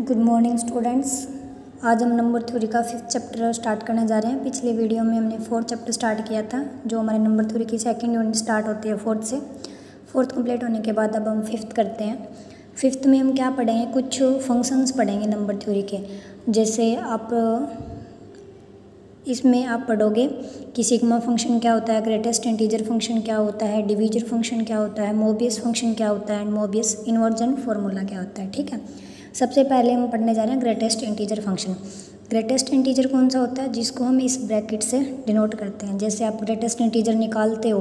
Good morning students. आज हम number theory का 5th चैप्टर स्टार्ट करने जा रहे हैं। पिछले वीडियो में हमने 4th चैप्टर स्टार्ट किया था, जो हमारे नंबर थ्योरी की सेकंड यूनिट स्टार्ट होती है 4th से। 4th कंप्लीट होने के बाद अब हम 5th करते हैं। 5th में हम क्या पढ़ेंगे, कुछ फंक्शंस पढ़ेंगे नंबर थ्योरी के। जैसे इसमें आप पढ़ोगे कि सिग्मा फंक्शन क्या होता है, ग्रेटेस्ट इंटीजर फंक्शन क्या होता है, डिवीजर फंक्शन क्या होता है, मोबियस फंक्शन क्या होता है, एंड मोबियस इन्वर्जन फार्मूला क्या होता है। ठीक है, सबसे पहले हम पढ़ने जा रहे हैं greatest integer function. Greatest integer कौन सा होता है, जिसको हम इस ब्रैकेट से डिनोट करते हैं। जैसे आप ग्रेटेस्ट इंटीजर निकालते हो,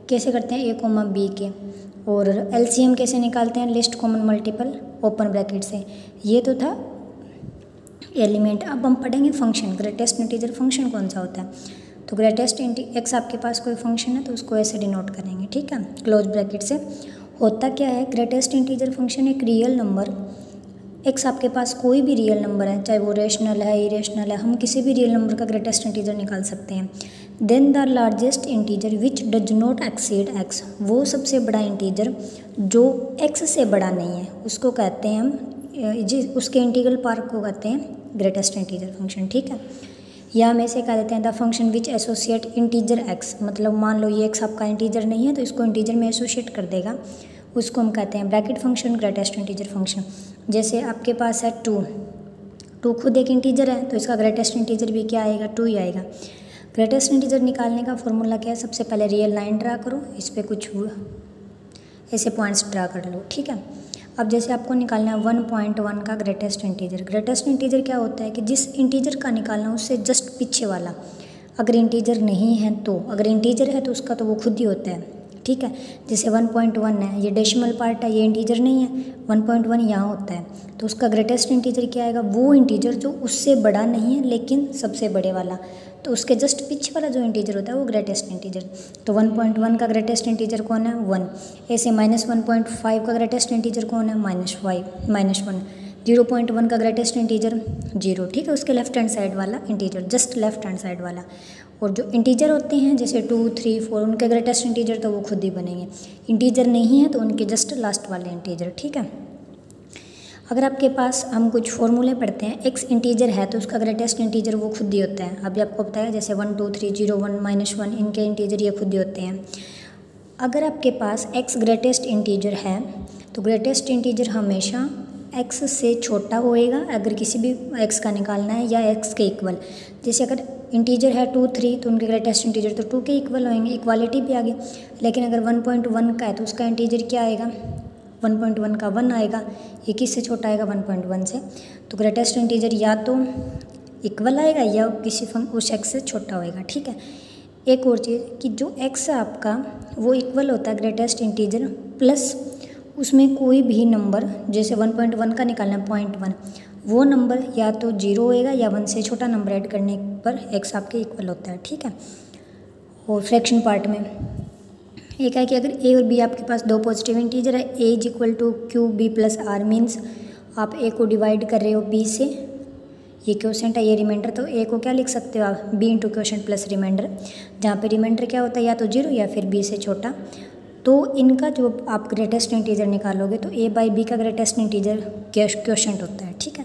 कैसे करते हैं, a, b के। और एलसीएम कैसे निकालते हैं, list common multiple open bracket से। ये तो था एलिमेंट। अब हम पढ़ेंगे फंक्शन। ग्रेटेस्ट इंटीजर फंक्शन कौन सा होता है, तो ग्रेटेस्ट एक्स आपके पास कोई फंक्शन है तो उसको ऐसे डिनोट करेंगे। ठीक है, क्लोज ब्रैकेट से। होता क्या है, ग्रेटेस्ट इंटीजर फंक्शन एक रियल नंबर, एक्स आपके पास कोई भी रियल नंबर है, चाहे वो रेशनल है, इरेशनल है, हम किसी भी रियल नंबर का ग्रेटेस्ट इंटीजर निकाल सकते हैं। Then the largest integer which does not exceed x, वो सबसे बड़ा इंटीजर जो एक्स से बड़ा नहीं है उसको कहते हैं हम, उसके इंटीग्रल पार्ट को कहते हैं ग्रेटेस्ट इंटीजर फंक्शन। ठीक है, या हम ऐसे कह देते हैं the function which associate integer x, मतलब मान लो ये एक्स आपका इंटीजर नहीं है तो इसको इंटीजर में एसोसिएट कर देगा, उसको हम कहते हैं bracket function, greatest integer function. जैसे आपके पास है 2 खुद एक इंटीजर है तो इसका ग्रेटेस्ट इंटीजर भी क्या आएगा, 2 ही आएगा। ग्रेटेस्ट इंटीजर निकालने का फॉर्मूला क्या है, सबसे पहले रियल लाइन ड्रा करो, इस पर कुछ ऐसे पॉइंट्स ड्रा कर लो। ठीक है, अब जैसे आपको निकालना है 1.1 का ग्रेटेस्ट इंटीजर। ग्रेटेस्ट इंटीजर क्या होता है कि जिस इंटीजर का निकालना उससे जस्ट पीछे वाला, अगर इंटीजर नहीं है तो, अगर इंटीजर है तो उसका तो वो खुद ही होता है। ठीक है, जैसे 1.1 है, ये डेसिमल पार्ट है, ये इंटीजर नहीं है, 1.1 यहाँ होता है तो उसका ग्रेटेस्ट इंटीजर क्या आएगा, वो इंटीजर जो उससे बड़ा नहीं है लेकिन सबसे बड़े वाला, तो उसके जस्ट पीछे वाला जो इंटीजर होता है वो ग्रेटेस्ट इंटीजर। तो 1.1 का ग्रेटेस्ट इंटीजर कौन है, 1। ऐसे -1.5 का ग्रेटेस्ट इंटीजर कौन है, -1। 0.1 का ग्रेटेस्ट इंटीजर 0। ठीक है, उसके लेफ्ट हैंड साइड वाला integer, just left hand side वाला। और जो इंटीजर होते हैं जैसे 2, 3, 4, उनके ग्रेटेस्ट इंटीजर तो वो खुद ही बनेंगे। इंटीजर नहीं है तो उनके जस्ट लास्ट वाले इंटीजर। ठीक है, अगर आपके पास हम कुछ फॉर्मूले पढ़ते हैं, एक्स इंटीजर है तो उसका ग्रेटेस्ट इंटीजर वो खुद ही होता है। अभी आपको पता है जैसे 1, 2, 3, 0, 1, -1, इनके इंटीजर ये खुद ही होते हैं। अगर आपके पास एक्स ग्रेटेस्ट इंटीजर है तो ग्रेटेस्ट इंटीजर हमेशा एक्स से छोटा होएगा, अगर किसी भी एक्स का निकालना है, या एक्स के इक्वल। जैसे अगर इंटीजर है 2, 3 तो उनके ग्रेटेस्ट इंटीजर तो 2 के इक्वल होंगे, इक्वालिटी भी आ गई। लेकिन अगर 1.1 का है तो उसका इंटीजर क्या आएगा, 1.1 का 1 आएगा, ये किससे छोटा आएगा, 1.1 से। तो ग्रेटेस्ट इंटीजर या तो इक्वल आएगा या किसी उस एक्स से छोटा होएगा। ठीक है, एक और चीज़ कि जो एक्स है आपका वो इक्वल होता है ग्रेटेस्ट इंटीजर प्लस उसमें कोई भी नंबर, जैसे 1.1 का निकालना है 0.1, वो नंबर या तो 0 होएगा या 1 से छोटा नंबर ऐड करने पर एक्स आपके इक्वल होता है। ठीक है, और फ्रैक्शन पार्ट में एक है कि अगर ए और बी आपके पास दो पॉजिटिव इंटीजर है, a is equal to q b plus r, means आप ए को डिवाइड कर रहे हो बी से, ये क्वोशेंट है, ये रिमाइंडर, तो ए को क्या लिख सकते हो आप, B into quotient plus remainder, जहाँ पे रिमाइंडर क्या होता है या तो 0 या फिर बी से छोटा। तो इनका जो आप ग्रेटेस्ट इंटीजर निकालोगे तो ए बाई बी का ग्रेटेस्ट इंटीजर क्वोशेंट होता है। ठीक है,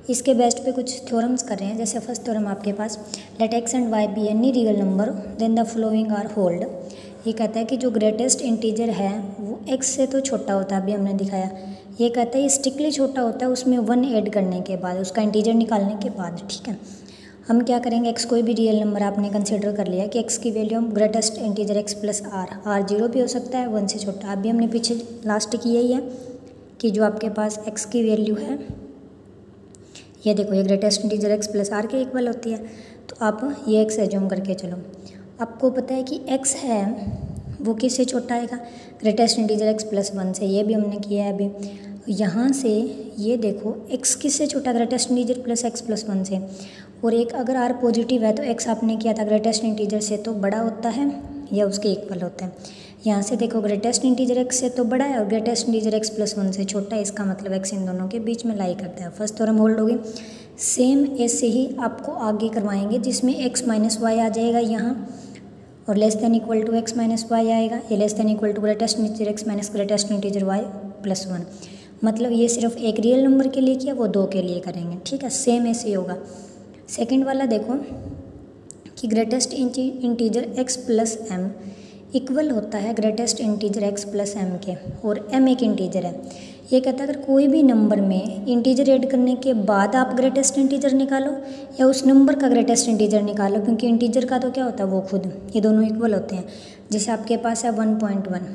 इसके बेस्ट पे कुछ थ्योरम्स कर रहे हैं। जैसे फर्स्ट थ्योरम आपके पास, let x and y be any real number then the following are hold. ये कहता है कि जो ग्रेटेस्ट इंटीजर है वो एक्स से तो छोटा होता है, अभी हमने दिखाया। ये कहता है स्ट्रिक्टली छोटा होता है उसमें 1 ऐड करने के बाद, उसका इंटीजर निकालने के बाद। ठीक है, हम क्या करेंगे, एक्स कोई भी रियल नंबर आपने कंसिडर कर लिया कि एक्स की वैल्यू हम greatest integer x plus r 0 भी हो सकता है, 1 से छोटा। अभी हमने पीछे लास्ट की यही है कि जो आपके पास एक्स की वैल्यू है, ये देखो, ये greatest integer x plus r के इक्वल होती है। तो आप ये एक्स एज्यूम करके चलो, आपको पता है कि एक्स है वो किससे छोटा आएगा, ग्रेटेस्ट इंटीजर एक्स प्लस 1 से, ये भी हमने किया है अभी। यहाँ से ये देखो एक्स किससे छोटा, greatest integer plus x plus 1 से। और एक अगर आर पॉजिटिव है तो एक्स आपने किया था ग्रेटेस्ट इंटीजर से तो बड़ा होता है या उसके इक्वल होता है। यहाँ से देखो ग्रेटेस्ट इंटीजर एक्स से तो बड़ा है और ग्रेटेस्ट इंटीजर एक्स प्लस 1 से छोटा है, इसका मतलब एक्स इन दोनों के बीच में लाई करता है। फर्स्ट थ्योरम होल्ड होगी। सेम ऐसे ही आपको आगे करवाएंगे जिसमें एक्स माइनस वाई आ जाएगा यहाँ, और less than equal to x minus y आएगा, ये less than equal to greatest integer x minus greatest integer y plus 1। मतलब ये सिर्फ एक रियल नंबर के लिए किया, वो 2 के लिए करेंगे, ठीक है। सेम ऐसे ही होगा। सेकंड वाला देखो कि greatest integer x plus m equal होता है greatest integer x plus m के, और m एक इंटीजर है। ये कहता है अगर कोई भी नंबर में इंटीजर ऐड करने के बाद आप ग्रेटेस्ट इंटीजर निकालो या उस नंबर का ग्रेटेस्ट इंटीजर निकालो, क्योंकि इंटीजर का तो क्या होता है वो खुद, ये दोनों इक्वल होते हैं। जैसे आपके पास है 1.1,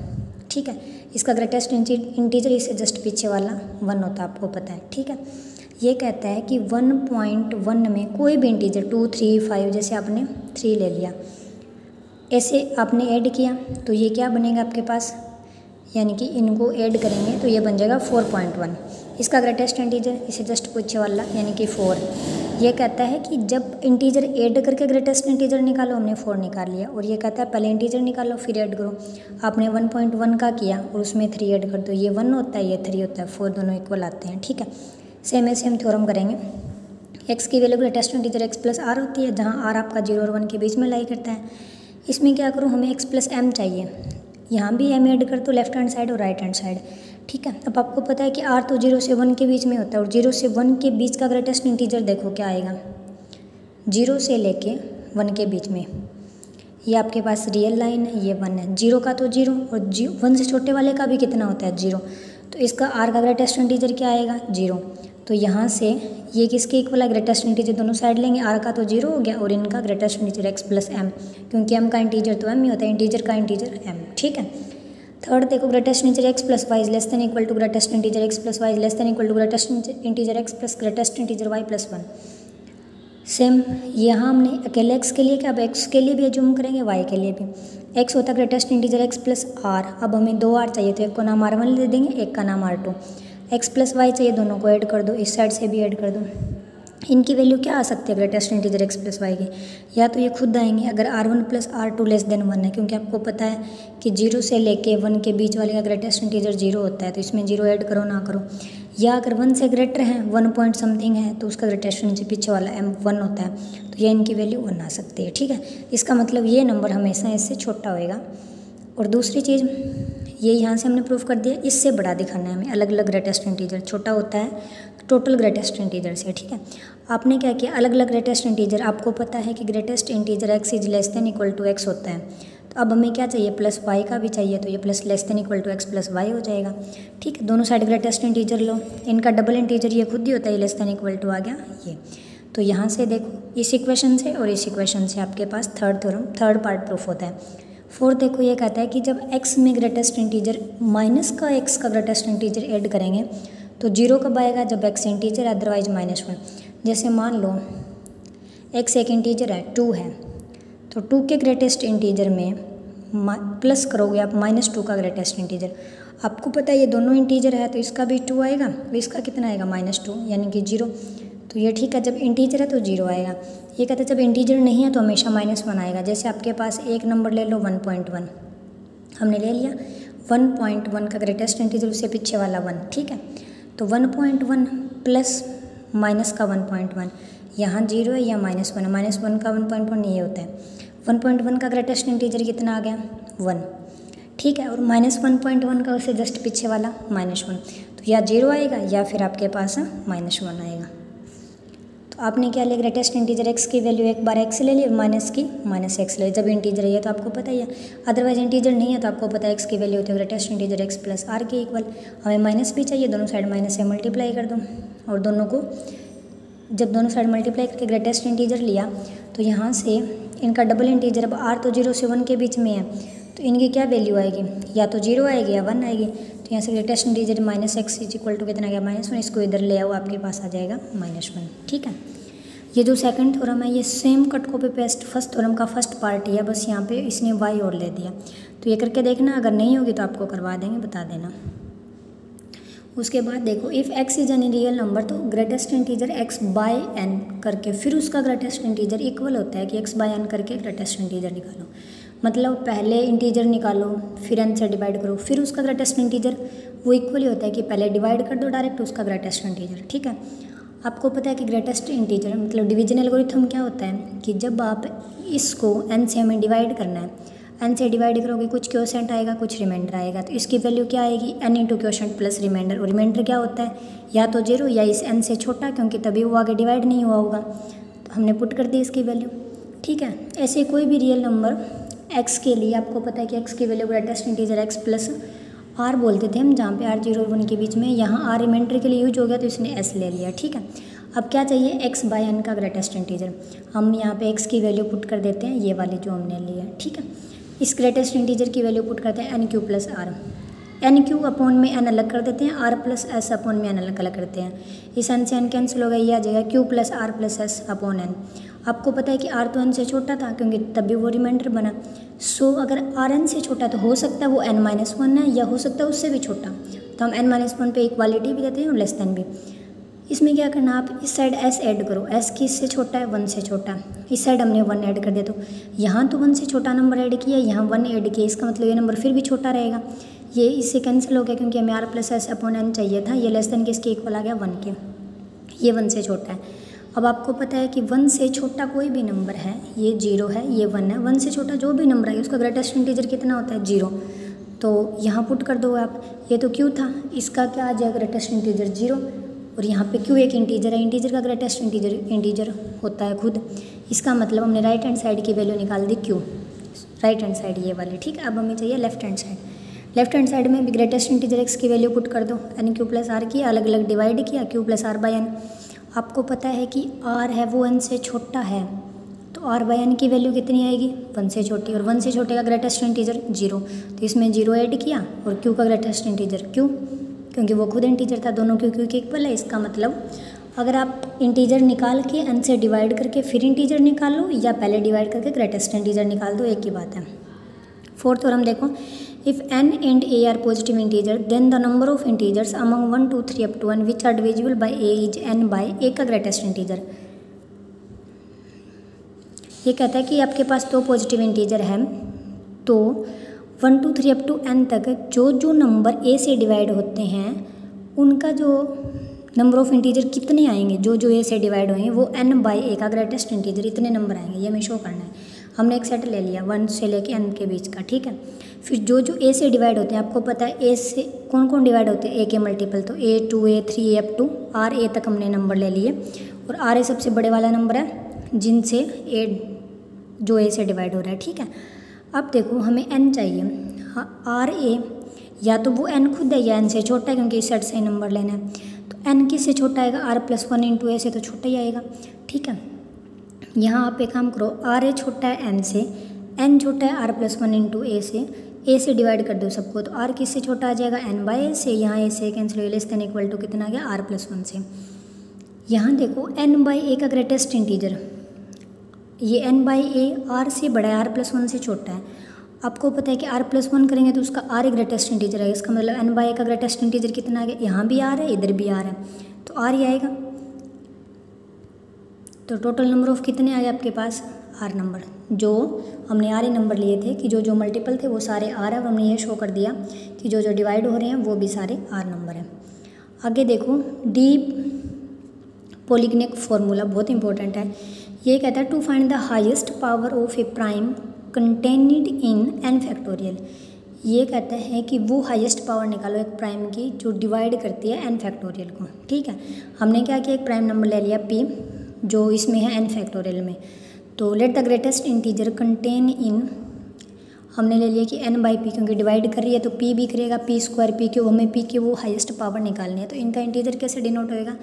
ठीक है, इसका ग्रेटेस्ट इंटीजर इससे जस्ट पीछे वाला 1 होता है, आपको पता है, ठीक है। ये कहता है कि 1.1 में कोई भी इंटीजर 2, 3, 5, जैसे आपने 3 ले लिया, ऐसे आपने ऐड किया तो ये क्या बनेगा आपके पास, यानी कि इनको ऐड करेंगे तो ये बन जाएगा 4.1। इसका ग्रेटेस्ट इंटीजर इसे जस्ट पीछे वाला यानी कि 4। ये कहता है कि जब इंटीजर ऐड करके ग्रेटेस्ट इंटीजर निकालो, हमने 4 निकाल लिया, और ये कहता है पहले इंटीजर निकालो फिर ऐड करो। आपने 1.1 का किया और उसमें 3 ऐड कर दो, ये 1 होता है, ये 3 होता है, 4 दोनों इक्वल आते हैं, ठीक है। सेम ऐसे हम थ्योरम करेंगे। एक्स की value greatest integer x plus r होती है, जहाँ आर आपका 0 और 1 के बीच में लाई करता है। इसमें क्या करूँ, हमें x प्लस एम चाहिए, यहाँ भी m ऐड कर दो लेफ्ट हैंड साइड और राइट हैंड साइड, ठीक है। अब आपको पता है कि r तो 0 से 1 के बीच में होता है, और 0 से 1 के बीच का ग्रेटेस्ट इंटीजर देखो क्या आएगा, 0 से लेके 1 के बीच में, ये आपके पास रियल लाइन है, ये 1 है। 0 का तो 0 और 1 से छोटे वाले का भी कितना होता है 0, तो इसका r का ग्रेटेस्ट इंटीजर क्या आएगा 0। तो यहाँ से ये किसके इक्वल है, ग्रेटेस्ट इंटीजर दोनों साइड लेंगे, r का तो 0 हो गया और इनका greatest integer x plus m, क्योंकि m का इंटीजर तो m ही होता है, इंटीजर का इंटीजर m, ठीक है। थर्ड देखो, greatest integer x plus y less than equal to greatest integer x plus y less than equal to greatest integer x plus greatest integer y plus 1। Same यहाँ हमने अकेले x के लिए क्या, अब x के लिए भी एज्यूम करेंगे, y के लिए भी। x होता है greatest integer x plus r, अब हमें 2 r चाहिए तो एक को नाम r1 दे देंगे, एक का नाम r2। x प्लस वाई चाहिए, दोनों को ऐड कर दो, इस साइड से भी ऐड कर दो। इनकी वैल्यू क्या आ सकती है greatest integer x plus y की, या तो ये खुद आएंगे अगर r1 plus r2 less than 1 है, क्योंकि आपको पता है कि 0 से लेके 1 के बीच वाले का ग्रेटेस्ट इंटीजर 0 होता है, तो इसमें 0 ऐड करो ना करो। या अगर 1 से ग्रेटर है, 1 पॉइंट समथिंग है, तो उसका ग्रेटेस्ट इंटीजर पीछे वाला m 1 होता है, तो ये इनकी वैल्यू 1 आ सकती है, ठीक है। इसका मतलब ये नंबर हमेशा इससे छोटा होएगा। और दूसरी चीज़ ये यहाँ से हमने प्रूफ कर दिया, इससे बड़ा दिखाना है हमें, अलग अलग ग्रेटेस्ट इंटीजर, छोटा होता है टोटल ग्रेटेस्ट इंटीजर से, ठीक है। आपने क्या किया, अलग अलग ग्रेटेस्ट इंटीजर, आपको पता है कि greatest integer x is less than equal to x होता है, तो अब हमें क्या चाहिए, प्लस y का भी चाहिए, तो ये plus less than equal to x plus y हो जाएगा, ठीक है। दोनों साइड ग्रेटेस्ट इंटीजर लो, इनका डबल इंटीजर ये खुद ही होता है, लेस देन इक्वल टू आ गया ये। तो यहाँ से देखो इस इक्वेशन से और इस इक्वेशन से आपके पास third theorem, third part proof होता है। फोर्थ देखो, ये कहता है कि जब x में ग्रेटेस्ट इंटीजर माइनस का x का ग्रेटेस्ट इंटीजर ऐड करेंगे तो 0 कब आएगा, जब x इंटीजर है, अदरवाइज -1। जैसे मान लो x एक इंटीजर है, 2 है, तो 2 के ग्रेटेस्ट इंटीजर में प्लस करोगे आप -2 का ग्रेटेस्ट इंटीजर, आपको पता है ये दोनों इंटीजर है, तो इसका भी 2 आएगा, तो इसका कितना आएगा -2 यानी कि 0। तो ये ठीक है, जब इंटीजर है तो 0 आएगा। ये कहते हैं जब इंटीजर नहीं है तो हमेशा -1 आएगा। जैसे आपके पास एक नंबर ले लो 1.1, हमने ले लिया 1.1 का ग्रेटेस्ट इंटीजर, उससे पीछे वाला 1, ठीक है। तो 1.1 प्लस माइनस का 1.1, यहाँ 0 है या -1 है, -1 का 1.1 ये होता है। 1.1 का ग्रेटेस्ट इंटीजर कितना आ गया 1, ठीक है, और -1.1 का उससे जस्ट पीछे वाला -1, तो या 0 आएगा या फिर आपके पास -1 आएगा। तो आपने क्या लिया, ग्रेटेस्ट इंटीजर x की वैल्यू एक बार x ले ली, माइनस की -x ले ली, जब इंटीजर है तो आपको पता ही है, अदरवाइज इंटीजर नहीं है तो आपको पता है x की वैल्यू होती है greatest integer x plus r के इक्वल। हमें माइनस भी चाहिए, दोनों साइड माइनस से मल्टीप्लाई कर दो, और दोनों को जब दोनों साइड मल्टीप्लाई करके ग्रेटेस्ट इंटीजर लिया तो यहाँ से इनका डबल इंटीजर, अब r तो 0 से 1 के बीच में है, तो इनकी क्या वैल्यू आएगी, या तो 0 आएगी या 1 आएगी। तो यहाँ से greatest integer -x is equal to कितना गया -1, इसको इधर ले आओ, आपके पास आ जाएगा -1, ठीक है। ये जो सेकंड थ्योरम है ये same cut copy paste first theorem का फर्स्ट पार्ट ही है, बस यहाँ पे इसने y और ले दिया। तो ये करके देखना, अगर नहीं होगी तो आपको करवा देंगे, बता देना। उसके बाद देखो, if x is an real number, तो greatest integer x by n करके फिर उसका ग्रेटेस्ट इंटीजर इक्वल होता है कि x बाय n करके ग्रेटेस्ट इंटीजर निकालो। मतलब पहले इंटीजर निकालो, फिर n से डिवाइड करो, फिर उसका ग्रेटेस्ट इंटीजर, वो इक्वल ही होता है कि पहले डिवाइड कर दो डायरेक्ट उसका ग्रेटेस्ट इंटीजर, ठीक है। आपको पता है कि ग्रेटेस्ट इंटीजर मतलब डिवीजन एल्गोरिथम क्या होता है कि जब आप इसको n से हमें डिवाइड करना है, n से डिवाइड करोगे कुछ क्वोशेंट आएगा, कुछ रिमाइंडर आएगा, तो इसकी वैल्यू क्या आएगी, n into quotient plus remainder. और रिमाइंडर क्या होता है, या तो 0 या इस n से छोटा, क्योंकि तभी वो आगे डिवाइड नहीं हुआ होगा, तो हमने पुट कर दी इसकी वैल्यू। ठीक है, ऐसे कोई भी रियल नंबर x के लिए आपको पता है कि x की value greatest integer x plus r बोलते थे हम, जहाँ पे r 0 और 1 के बीच में, यहाँ r रिमाइंडर के लिए यूज हो गया तो इसने s ले लिया। ठीक है, अब क्या चाहिए, x बाय n का ग्रेटेस्ट इंटीजर। हम यहाँ पे x की वैल्यू पुट कर देते हैं, ये वाली जो हमने ली है। ठीक है, इस ग्रेटेस्ट इंटीजर की वैल्यू पुट करते हैं n Q plus r, N Q upon में n अलग कर देते हैं, r प्लस एस अपॉन में n अलग करते हैं। इस n से n कैंसिल हो गया, ये आ जाएगा q plus r plus S upon n। आपको पता है कि r तो n से छोटा था, क्योंकि तभी वो रिमाइंडर बना। सो अगर r n से छोटा तो हो सकता है वो n माइनस 1 है, या हो सकता है उससे भी छोटा, तो हम n माइनस 1 पे इक्वालिटी भी देते हैं और लेस देन भी। इसमें क्या करना, आप इस साइड s ऐड करो, s किससे छोटा है, 1 से छोटा। इस साइड हमने 1 ऐड कर दिया, तो यहाँ तो 1 से छोटा नंबर ऐड किया, यहाँ 1 ऐड किया, इसका मतलब ये नंबर फिर भी छोटा रहेगा। ये इससे कैंसिल हो गया, क्योंकि हमें r plus S upon n चाहिए था, ये लेस देन किसके इक्वल आ गया, 1 के। ये 1 से छोटा है। अब आपको पता है कि 1 से छोटा कोई भी नंबर है, ये 0 है, ये 1 है, 1 से छोटा जो भी नंबर है उसका ग्रेटेस्ट इंटीजर कितना होता है, 0। तो यहाँ पुट कर दो आप, ये तो q था, इसका क्या आ जाएगा, ग्रेटेस्ट इंटीजर 0। और यहाँ पे q एक इंटीजर है, इंटीजर का ग्रेटेस्ट इंटीजर होता है खुद। इसका मतलब हमने राइट हैंड साइड की वैल्यू निकाल दी q, राइट हैंड साइड ये वाली। ठीक है, अब हमें चाहिए left hand side. Left hand side में भी ग्रेटेस्ट इंटीजर x की वैल्यू पुट कर दो, n क्यू प्लस r की, अलग अलग डिवाइड किया, q plus r by n। आपको पता है कि r है वो n से छोटा है, तो r बाई n की वैल्यू कितनी आएगी, 1 से छोटी, और 1 से छोटे का ग्रेटेस्ट इंटीजर 0, तो इसमें 0 ऐड किया, और q का ग्रेटेस्ट इंटीजर q, क्योंकि वो खुद इंटीजर था, दोनों q के इक्वल है। इसका मतलब अगर आप इंटीजर निकाल के n से डिवाइड करके फिर इंटीजर निकाल लो, या पहले डिवाइड करके ग्रेटेस्ट इंटीजर निकाल दो, एक ही बात है। फोर्थ थ्योरम देखो, if n and a are positive integer then the number of integers among 1 2 3 up to n which are divisible by a is n by a का ग्रेटेस्ट इंटीजर। ये कहता है कि आपके पास दो पॉजिटिव इंटीजर हैं, तो 1 2 3 अप टू n तक जो जो नंबर a से डिवाइड होते हैं उनका जो नंबर ऑफ इंटीजर कितने आएंगे, जो जो a से डिवाइड होंगे वो n बाई a का ग्रेटेस्ट इंटीजर इतने नंबर आएंगे, ये हमें शो करना है। हमने एक सेट ले लिया 1 से लेके n के बीच का। ठीक है, फिर जो जो a से डिवाइड होते हैं, आपको पता है a से कौन कौन डिवाइड होते हैं, a के मल्टीपल, तो a 2 a 3 a up to r a तक हमने नंबर ले लिए, और r a सबसे बड़े वाला नंबर है जिनसे a जो a से डिवाइड हो रहा है। ठीक है, अब देखो हमें n चाहिए, हाँ r a या तो वो n खुद है या n से छोटा है, क्योंकि इस सेट से नंबर लेना है, तो n किससे छोटा आएगा, r प्लस 1 इंटू a से तो छोटा ही आएगा। ठीक है, यहाँ आप एक काम करो, r a छोटा है n से, n छोटा है r प्लस 1 इंटू a से डिवाइड कर दो सबको, तो r किससे छोटा आ जाएगा, n बाई a से, यहाँ a से कैंसिल हो, लेस देन इक्वल टू कितना आ गया, r प्लस 1 से। यहाँ देखो n बाई a का ग्रेटेस्ट इंटीजर, ये n बाई a r से बड़ा है, r प्लस 1 से छोटा है। आपको पता है कि r प्लस 1 करेंगे तो उसका r ग्रेटेस्ट इंटीजर है, इसका मतलब n बाई a का ग्रेटेस्ट इंटीजर कितना आ गया, यहाँ भी r है इधर भी r है, तो r ही आएगा। तो टोटल नंबर ऑफ कितने आए आपके पास, r नंबर, जो हमने r नंबर लिए थे कि जो जो मल्टीपल थे वो सारे r है, और हमने ये शो कर दिया कि जो जो डिवाइड हो रहे हैं वो भी सारे r नंबर हैं। आगे देखो, डीप पॉलीगेनिक फॉर्मूला बहुत इंपॉर्टेंट है। ये कहता है to find the highest power of a prime contained in n factorial. ये कहता है कि वो हाईएस्ट पावर निकालो एक प्राइम की जो डिवाइड करती है n फैक्टोरियल को। ठीक है, हमने क्या किया, एक प्राइम नंबर ले लिया p जो इसमें है n फैक्टोरियल में, तो let the greatest integer contain in, हमने ले लिया कि n बाई पी, क्योंकि डिवाइड कर रही है तो p भी करेगा, p स्क्वायर p क्यूब, हमें p की वो हाईएस्ट पावर निकालनी है, तो इनका इंटीजर कैसे डिनोट होएगा,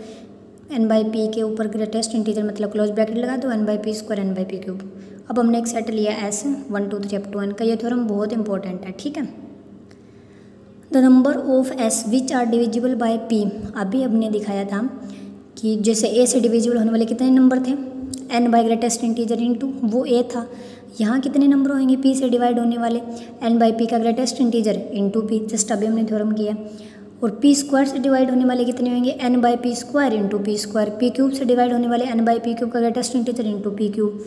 n बाई पी के ऊपर ग्रेटेस्ट इंटीजर मतलब क्लोज ब्रैकेट लगा दो, n by P square n by P cube. अब हमने एक सेट लिया s 1 2 3 अप टू n का, ये थ्योरम बहुत इंपॉर्टेंट है। ठीक है, the number of s which are divisible by p, अभी हमने दिखाया था कि जैसे a से डिविजिबल होने वाले कितने नंबर थे, n by greatest integer into वो a था, यहाँ कितने नंबर होंगे p से डिवाइड होने वाले, n बाई p का greatest integer into p, just अभी हमने थ्योरम किया। और p स्क्वायर से डिवाइड होने वाले कितने होंगे, n by P square into P square, p cube से डिवाइड होने वाले n बाई पी क्यूब का greatest integer into p cube.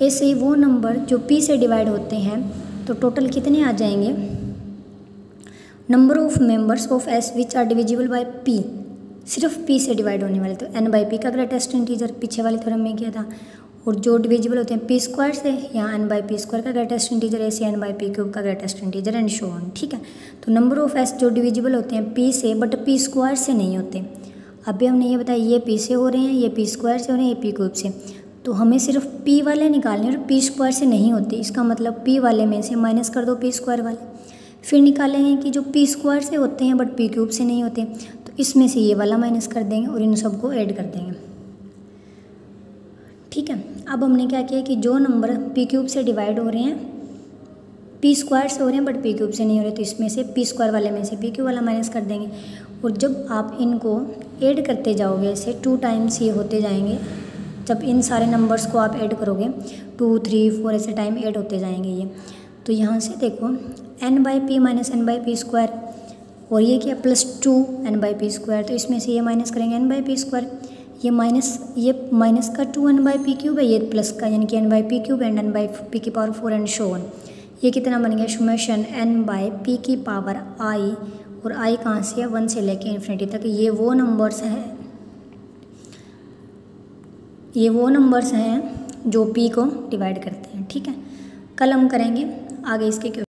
ऐसे ही वो नंबर जो p से डिवाइड होते हैं तो टोटल कितने आ जाएंगे, number of members of s which are divisible by p, सिर्फ p से डिवाइड होने वाले, तो n बाई पी का ग्रेटेस्ट इंटीजर पीछे वाले थ्योरम में किया था, और जो डिविजिबल होते हैं पी स्क्वायर से, यहाँ एन बाई पी स्क्वायर का ग्रेटेस्ट इंटीजर, ऐसे एन बाई पी क्यूब का greatest integer and so on, ठीक है। तो नंबर ऑफ एस जो डिविजिबल होते हैं पी से बट पी स्क्वायर से नहीं होते। अभी हमने ये बताया ये पी से हो रहे हैं, ये पी स्क्वायर से हो रहे हैं, ये पी क्यूब से, तो हमें सिर्फ पी वाले निकालने और पी स्क्वायर से नहीं होते। इसका मतलब पी वाले में से माइनस कर दो पी स्क्वायर वाले, फिर निकालेंगे कि जो पी स्क्वायर से होते हैं बट पी क्यूब से नहीं होते, तो इसमें से ये वाला माइनस कर देंगे और इन सबको ऐड कर देंगे, ठीक है। अब हमने क्या किया कि जो नंबर पी क्यूब से डिवाइड हो रहे हैं, पी स्क्वायर से हो रहे हैं बट पी क्यूब से नहीं हो रहे, तो इसमें से पी स्क्वायर वाले में से पी क्यूब वाला माइनस कर देंगे। और जब आप इनको ऐड करते जाओगे, ऐसे 2 टाइम्स ये होते जाएंगे, जब इन सारे नंबर्स को आप ऐड करोगे 2, 3, 4 ऐसे टाइम ऐड होते जाएंगे ये। तो यहाँ से देखो N by P minus N by P square, और ये क्या plus 2 N by P square, तो इसमें से ये माइनस करेंगे एन बाई पी स्क्वायर, ये माइनस का 2 एन बाई पी क्यूब है, ये प्लस का यानी कि N by P cube and N by P की पावर 4 एंड सो ऑन। ये कितना बन गया समेशन एन बाई पी की पावर आई, और आई कहाँ से है 1 से लेके इन्फिनिटी तक। ये वो नंबर्स हैं जो पी को डिवाइड करते हैं, ठीक है। कल हम करेंगे आगे इसके